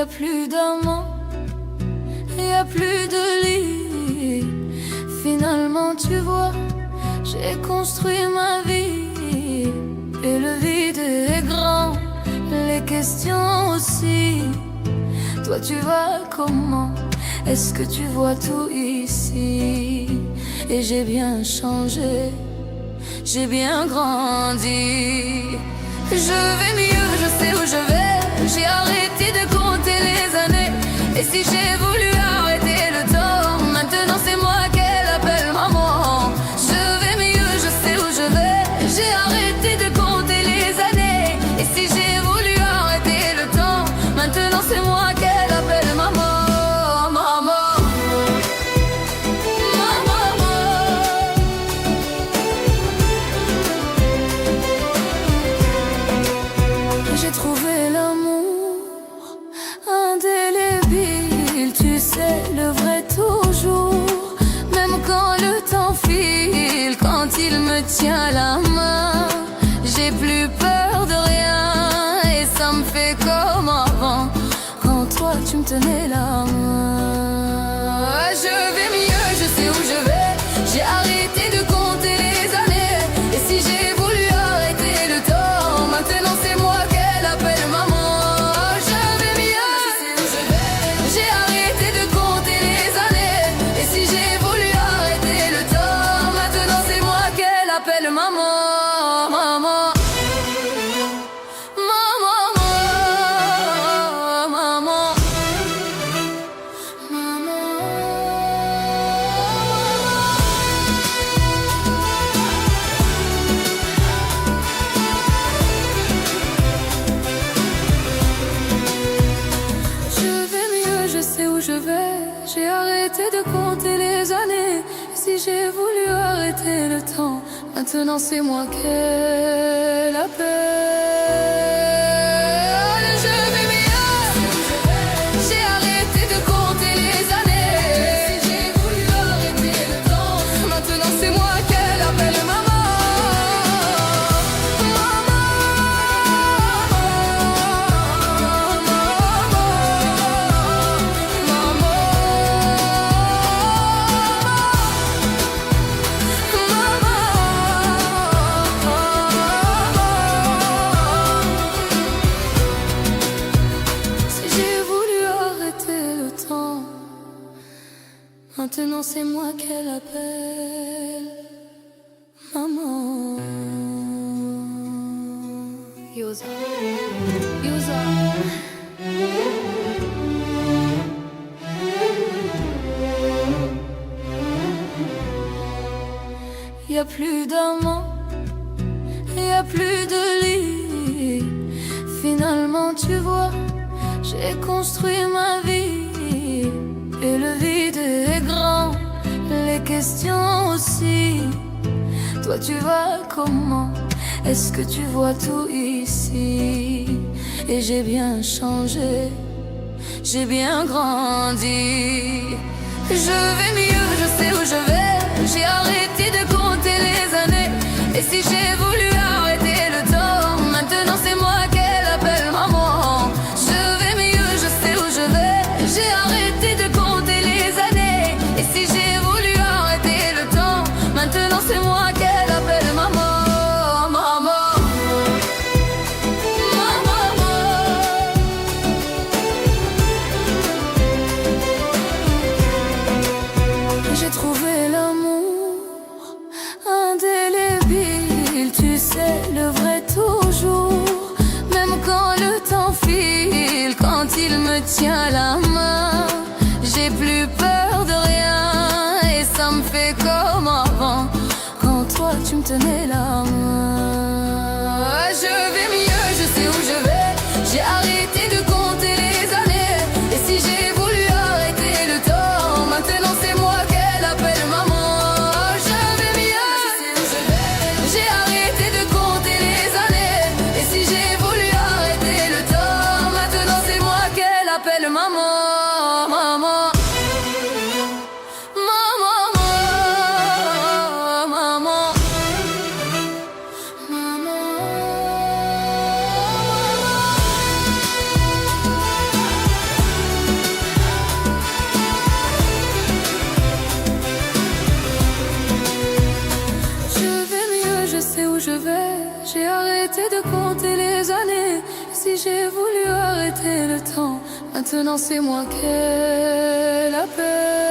a plus d'amants, y a plus de lit. Finalement tu vois, j'ai construit ma vie. Et le vide est grand, les questions aussi. Toi tu vas comment? Est-ce que tu vois tout ici? Et j'ai bien changé, j'ai bien grandi. Je vais mieux, je sais où je vais. J'ai arrêté de compter les années. Et si j'ai voulu arrêter le temps, maintenant c'est moi qu'elle appelle maman. Je vais mieux, je sais où je vais. J'ai arrêté de compter les années. Et si j'ai voulu arrêter le temps, maintenant c'est moi qu'elle appelle maman. J'ai trouvé l'amour indélébile, tu sais, le vrai toujours. Même quand le temps file, quand il me tient la main, j'ai plus peur de rien et ça me fait comme avant, quand toi tu me tenais la main. Je vais mieux, je sais où je vais. J'ai arrêté de compter les années. Et si j'ai voulu arrêter le temps, maintenant c'est moi qu'elle appelle maman. Je vais mieux, je sais où je vais. J'ai arrêté de compter les années. Et si j'ai voulu arrêter le temps, maintenant c'est moi qu'elle appelle maman. Maman. J'ai arrêté de compter les années. Et si j'ai voulu arrêter le temps, maintenant c'est moi qu'elle appelle. Je vais mieux. J'ai arrêté de compter les années. Et si j'ai voulu arrêter le temps, maintenant c'est moi qu'elle appelle maman. Maintenant c'est moi qu'elle appelle maman. Yoza, Yoza. Y a plus d'amants, y a plus de lit. Finalement tu vois, j'ai construit ma vie. Et le vide est grand, les questions aussi. Toi tu vas comment? Est-ce que tu vois tout ici? Et j'ai bien changé, j'ai bien grandi. Je vais mieux, je sais où je vais. J'ai arrêté de compter les années. Et si j'ai voulu arrêter le temps, maintenant c'est moi qu'elle appelle maman. Je vais mieux, je sais où je vais. J'ai arrêté de compter les années. Et si j'ai voulu arrêter le temps, maintenant c'est moi qu'elle appelle maman. Maman. J'ai trouvé l'amour indélébile, tu sais, le vrai toujours. Même quand le temps file, quand il me tient la main, j'ai plus peur de rien et ça me fait comme avant, quand toi tu me tenais la main. Je vais mieux, je sais où je vais. J'ai arrêté de compter les années. Et si j'ai voulu arrêter le temps, maintenant c'est moi qu'elle appelle maman. Je vais mieux, je sais où je vais. J'ai arrêté de compter les années. Et si j'ai voulu arrêter le temps, maintenant c'est moi qu'elle appelle maman. Maman. Maman. arrêté de compter les années. Si j'ai voulu arrêter le temps, maintenant c'est moi qu'elle appelle.